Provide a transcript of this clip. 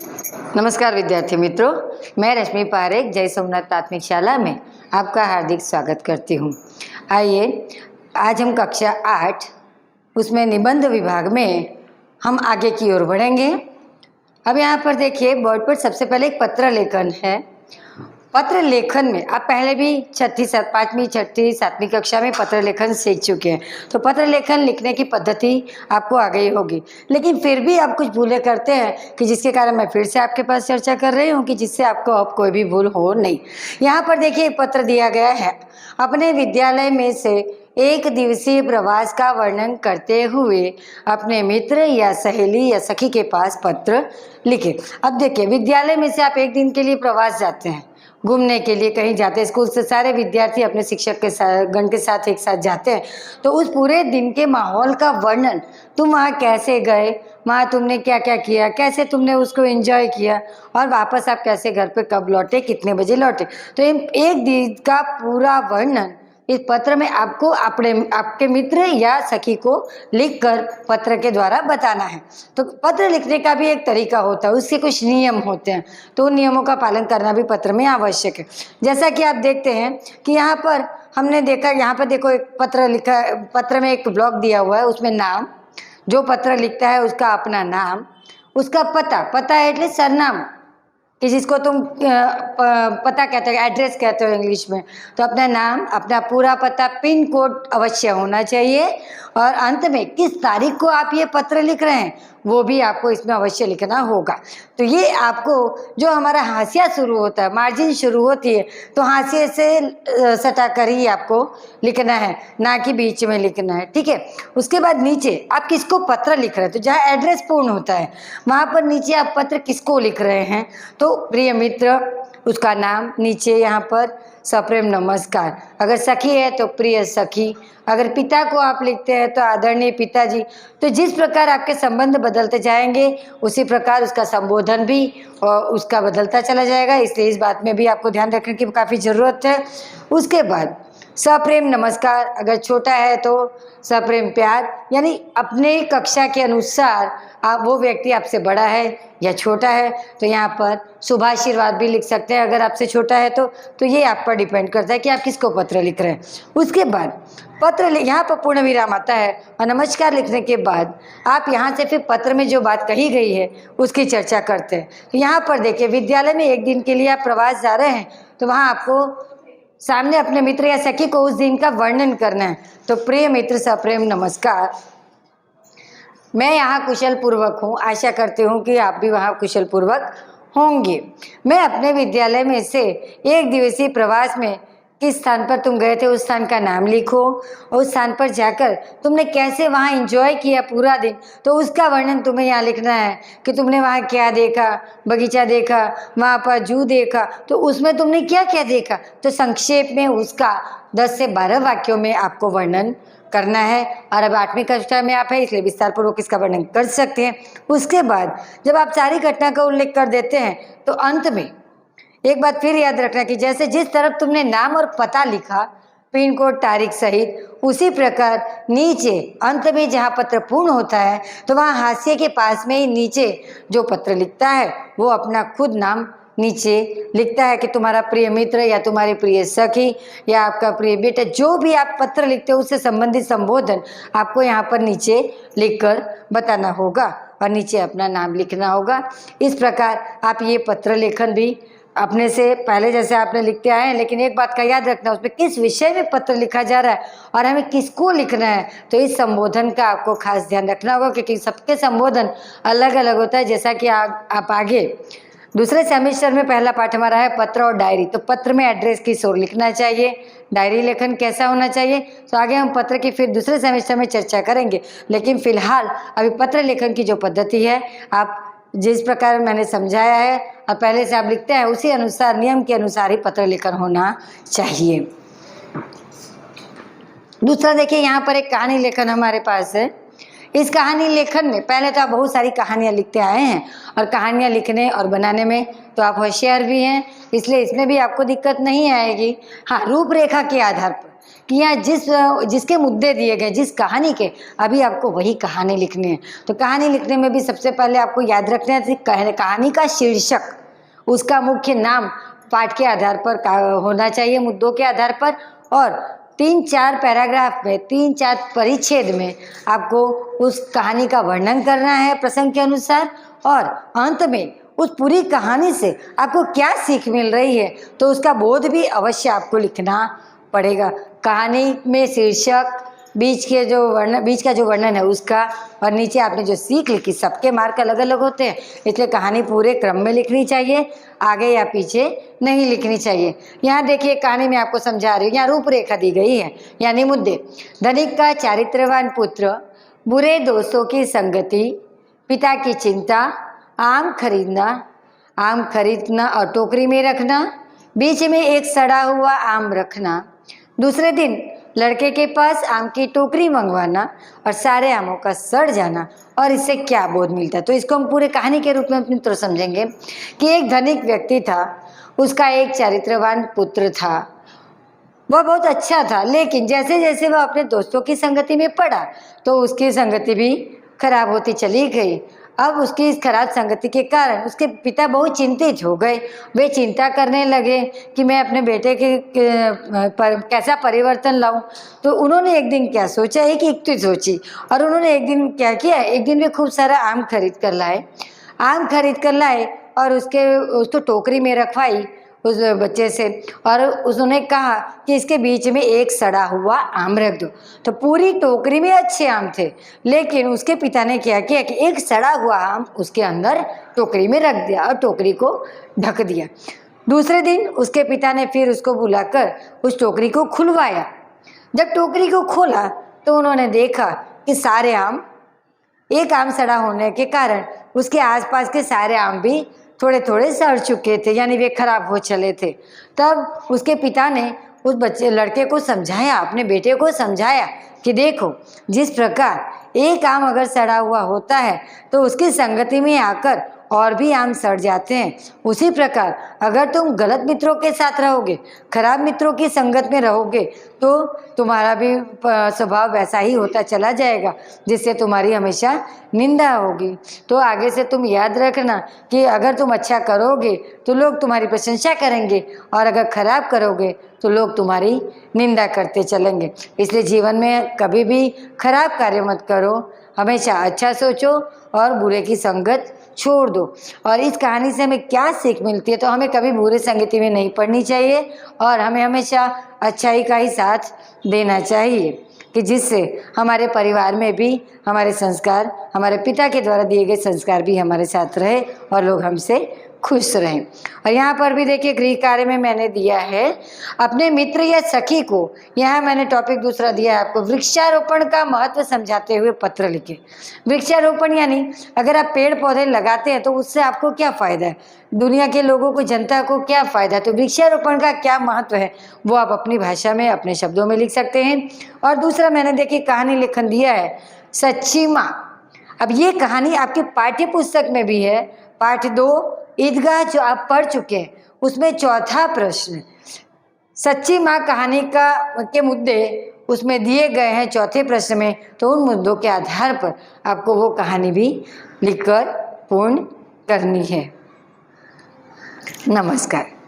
नमस्कार विद्यार्थी मित्रों, मैं रश्मि पारेख जय सोमनाथ प्राथमिक शाला में आपका हार्दिक स्वागत करती हूँ। आइए आज हम कक्षा 8 उसमें निबंध विभाग में हम आगे की ओर बढ़ेंगे। अब यहाँ पर देखिए बोर्ड पर सबसे पहले एक पत्र लेखन है। पत्र लेखन में आप पहले भी 5वीं 6वीं 7वीं कक्षा में पत्र लेखन सीख चुके हैं, तो पत्र लेखन लिखने की पद्धति आपको आ गई होगी। लेकिन फिर भी आप कुछ भूलें करते हैं कि जिसके कारण मैं फिर से आपके पास चर्चा कर रही हूँ कि जिससे आपको अब कोई भी भूल हो नहीं। यहाँ पर देखिए पत्र दिया गया है, अपने विद्यालय में से एक दिवसीय प्रवास का वर्णन करते हुए अपने मित्र या सहेली या सखी के पास पत्र लिखे। अब देखिए विद्यालय में से आप एक दिन के लिए प्रवास जाते हैं, घूमने के लिए कहीं जाते हैं, स्कूल से सारे विद्यार्थी अपने शिक्षक के साथ गण के साथ एक साथ जाते हैं, तो उस पूरे दिन के माहौल का वर्णन, तुम वहाँ कैसे गए, वहाँ तुमने क्या क्या किया, कैसे तुमने उसको एंजॉय किया और वापस आप कैसे घर पे कब लौटे, कितने बजे लौटे, तो एक दिन का पूरा वर्णन इस पत्र में आपको आपके मित्र या सखी को लिखकर पत्र के द्वारा बताना है। तो पत्र लिखने का भी एक तरीका होता है, उसके कुछ नियम होते हैं, तो उन नियमों का पालन करना भी पत्र में आवश्यक है। जैसा कि आप देखते हैं कि यहाँ पर हमने देखा, यहाँ पर देखो एक पत्र लिखा, पत्र में एक ब्लॉक दिया हुआ है, उसमें नाम, जो पत्र लिखता है उसका अपना नाम, उसका पता है એટલે सरनाम कि जिसको तुम पता कहते हो, एड्रेस कहते हो इंग्लिश में, तो अपना नाम, अपना पूरा पता, पिन कोड अवश्य होना चाहिए और अंत में किस तारीख को आप ये पत्र लिख रहे हैं वो भी आपको इसमें अवश्य लिखना होगा। तो ये आपको जो हमारा हाशिया शुरू होता है, मार्जिन शुरू होती है, तो हाशिए से सटा कर ही आपको लिखना है, ना कि बीच में लिखना है, ठीक है। उसके बाद नीचे आप किसको पत्र लिख रहे हैं, तो जहाँ एड्रेस पूर्ण होता है वहाँ पर नीचे आप पत्र किसको लिख रहे हैं, तो प्रिय मित्र उसका नाम, नीचे यहाँ पर सप्रेम नमस्कार, अगर सखी है तो प्रिय सखी, अगर पिता को आप लिखते हैं तो आदरणीय पिताजी। तो जिस प्रकार आपके संबंध बदलते जाएंगे उसी प्रकार उसका संबोधन भी उसका बदलता चला जाएगा, इसलिए इस बात में भी आपको ध्यान रखने की काफ़ी ज़रूरत है। उसके बाद सप्रेम नमस्कार, अगर छोटा है तो सप्रेम प्यार, यानी अपने कक्षा के अनुसार आप, वो व्यक्ति आपसे बड़ा है या छोटा है तो यहाँ पर शुभाशीर्वाद भी लिख सकते हैं अगर आपसे छोटा है तो ये आप पर डिपेंड करता है कि आप किसको पत्र लिख रहे हैं। उसके बाद यहाँ पर पूर्ण विराम आता है और नमस्कार लिखने के बाद आप यहाँ से फिर पत्र में जो बात कही गई है उसकी चर्चा करते हैं। तो यहाँ पर देखिए विद्यालय में एक दिन के लिए आप प्रवास जा रहे हैं, तो वहाँ आपको सामने अपने मित्र या सखी को उस दिन का वर्णन करना है। तो प्रिय मित्र सप्रेम नमस्कार, मैं यहाँ कुशल पूर्वक हूँ, आशा करती हूँ कि आप भी वहाँ कुशल पूर्वक होंगे। मैं अपने विद्यालय में से एक दिवसीय प्रवास में किस स्थान पर तुम गए थे उस स्थान का नाम लिखो, और उस स्थान पर जाकर तुमने कैसे वहाँ एंजॉय किया पूरा दिन, तो उसका वर्णन तुम्हें यहाँ लिखना है कि तुमने वहाँ क्या देखा, बगीचा देखा, वहाँ पर जू देखा, तो उसमें तुमने क्या क्या देखा, तो संक्षेप में उसका 10 से 12 वाक्यों में आपको वर्णन करना है। और अब 8वीं कक्षा में आप है इसलिए विस्तार पूर्वक इसका वर्णन कर सकते हैं। उसके बाद जब आप सारी घटना का उल्लेख कर देते हैं तो अंत में एक बात फिर याद रखना कि जैसे जिस तरफ तुमने नाम और पता लिखा, पिन कोड तारीख सहित, उसी प्रकार नीचे अंत में जहाँ पत्र पूर्ण होता है तो वहाँ हाशिए के पास में ही नीचे जो पत्र लिखता है वो अपना खुद नाम नीचे लिखता है कि तुम्हारा प्रिय मित्र या तुम्हारी प्रिय सखी या आपका प्रिय बेटा, जो भी आप पत्र लिखते हो उससे संबंधित संबोधन आपको यहाँ पर नीचे लिखकर बताना होगा और नीचे अपना नाम लिखना होगा। इस प्रकार आप ये पत्र लेखन भी अपने से पहले जैसे आपने लिखते आए हैं, लेकिन एक बात का याद रखना, उसमें किस विषय में पत्र लिखा जा रहा है और हमें किसको लिखना है, तो इस संबोधन का आपको खास ध्यान रखना होगा क्योंकि सबके संबोधन अलग अलग होता है। जैसा कि आप आगे दूसरे सेमेस्टर में पहला पाठ हमारा है पत्र और डायरी, तो पत्र में एड्रेस किस ओर लिखना चाहिए, डायरी लेखन कैसा होना चाहिए, तो आगे हम पत्र की फिर दूसरे सेमेस्टर में चर्चा करेंगे। लेकिन फिलहाल अभी पत्र लेखन की जो पद्धति है, आप जिस प्रकार मैंने समझाया है और पहले से आप लिखते हैं उसी अनुसार, नियम के अनुसार ही पत्र लेखन होना चाहिए। दूसरा देखिए यहाँ पर एक कहानी लेखन हमारे पास है। इस कहानी लेखन में पहले तो आप बहुत सारी कहानियाँ लिखते आए हैं और कहानियाँ लिखने और बनाने में तो आप होशियार भी हैं, इसलिए इसमें भी आपको दिक्कत नहीं आएगी। हाँ, रूपरेखा के आधार पर कि यहाँ जिसके मुद्दे दिए गए, जिस कहानी के, अभी आपको वही कहानी लिखनी है। तो कहानी लिखने में भी सबसे पहले आपको याद रखना है कि कहानी का शीर्षक, उसका मुख्य नाम पाठ के आधार पर होना चाहिए, मुद्दों के आधार पर, और 3-4 पैराग्राफ में, 3-4 परिच्छेद में आपको उस कहानी का वर्णन करना है प्रसंग के अनुसार, और अंत में उस पूरी कहानी से आपको क्या सीख मिल रही है तो उसका बोध भी अवश्य आपको लिखना पड़ेगा। कहानी में शीर्षक, बीच का जो वर्णन है उसका, और नीचे आपने जो सीख लिखी, सबके मार्क अलग अलग होते हैं, इसलिए कहानी पूरे क्रम में लिखनी चाहिए, आगे या पीछे नहीं लिखनी चाहिए। यहाँ देखिए कहानी में आपको समझा रही हूँ, यहाँ रूपरेखा दी गई है, यानी मुद्दे। धनिक का चारित्रवान पुत्र, बुरे दोस्तों की संगति, पिता की चिंता, आम खरीदना और टोकरी में रखना, बीच में एक सड़ा हुआ आम रखना, दूसरे दिन लड़के के पास आम की टोकरी मंगवाना और सारे आमों का सड़ जाना, और इससे क्या बोध मिलता है। तो इसको हम पूरे कहानी के रूप में अपनी तरह समझेंगे कि एक धनिक व्यक्ति था, उसका एक चारित्रवान पुत्र था, वह बहुत अच्छा था, लेकिन जैसे जैसे वह अपने दोस्तों की संगति में पड़ा तो उसकी संगति भी खराब होती चली गई। अब उसकी इस खराब संगति के कारण उसके पिता बहुत चिंतित हो गए। वे चिंता करने लगे कि मैं अपने बेटे के कैसा परिवर्तन लाऊं। तो उन्होंने एक दिन क्या सोचा, एक युक्ति सोची, और उन्होंने एक दिन क्या किया, एक दिन वे खूब सारा आम खरीद कर लाए और उसको टोकरी में रखवाई उस बच्चे से, और उन्होंने कहा कि इसके बीच में एक सड़ा हुआ आम रख दो। तो पूरी टोकरी में अच्छे आम थे, लेकिन उसके पिता ने क्या किया कि एक सड़ा हुआ आम उसके अंदर टोकरी में रख दिया और टोकरी को ढक दिया। दूसरे दिन उसके पिता ने फिर उसको बुलाकर उस टोकरी को खुलवाया। जब टोकरी को खोला तो उन्होंने देखा कि सारे आम, एक आम सड़ा होने के कारण उसके आसपास के सारे आम भी थोड़े थोड़े सड़ चुके थे, यानी वे खराब हो चले थे। तब उसके पिता ने उस लड़के को समझाया, अपने बेटे को समझाया कि देखो, जिस प्रकार एक आम अगर सड़ा हुआ होता है तो उसकी संगति में आकर और भी आम सड़ जाते हैं, उसी प्रकार अगर तुम गलत मित्रों के साथ रहोगे, खराब मित्रों की संगत में रहोगे, तो तुम्हारा भी स्वभाव वैसा ही होता चला जाएगा, जिससे तुम्हारी हमेशा निंदा होगी। तो आगे से तुम याद रखना कि अगर तुम अच्छा करोगे तो लोग तुम्हारी प्रशंसा करेंगे, और अगर खराब करोगे तो लोग तुम्हारी निंदा करते चलेंगे। इसलिए जीवन में कभी भी खराब कार्य मत करो, हमेशा अच्छा सोचो और बुरे की संगत छोड़ दो। और इस कहानी से हमें क्या सीख मिलती है, तो हमें कभी बुरे संगति में नहीं पड़नी चाहिए और हमें हमेशा अच्छाई का ही साथ देना चाहिए, कि जिससे हमारे परिवार में भी हमारे संस्कार, हमारे पिता के द्वारा दिए गए संस्कार भी हमारे साथ रहे और लोग हमसे खुश रहें। और यहाँ पर भी देखिए गृह कार्य में मैंने दिया है अपने मित्र या सखी को, यहाँ मैंने टॉपिक दूसरा दिया है आपको, वृक्षारोपण का महत्व समझाते हुए पत्र लिखे। वृक्षारोपण यानी अगर आप पेड़ पौधे लगाते हैं तो उससे आपको क्या फ़ायदा है, दुनिया के लोगों को, जनता को क्या फ़ायदा है, तो वृक्षारोपण का क्या महत्व है वो आप अपनी भाषा में, अपने शब्दों में लिख सकते हैं। और दूसरा मैंने देखिए कहानी लेखन दिया है सच्ची माँ। अब ये कहानी आपके पाठ्य पुस्तक में भी है, पाठ 2 ईदगाह जो आप पढ़ चुके हैं, उसमें चौथा प्रश्न सच्ची माँ कहानी के मुद्दे उसमें दिए गए हैं चौथे प्रश्न में। तो उन मुद्दों के आधार पर आपको वो कहानी भी लिखकर पूर्ण करनी है। नमस्कार।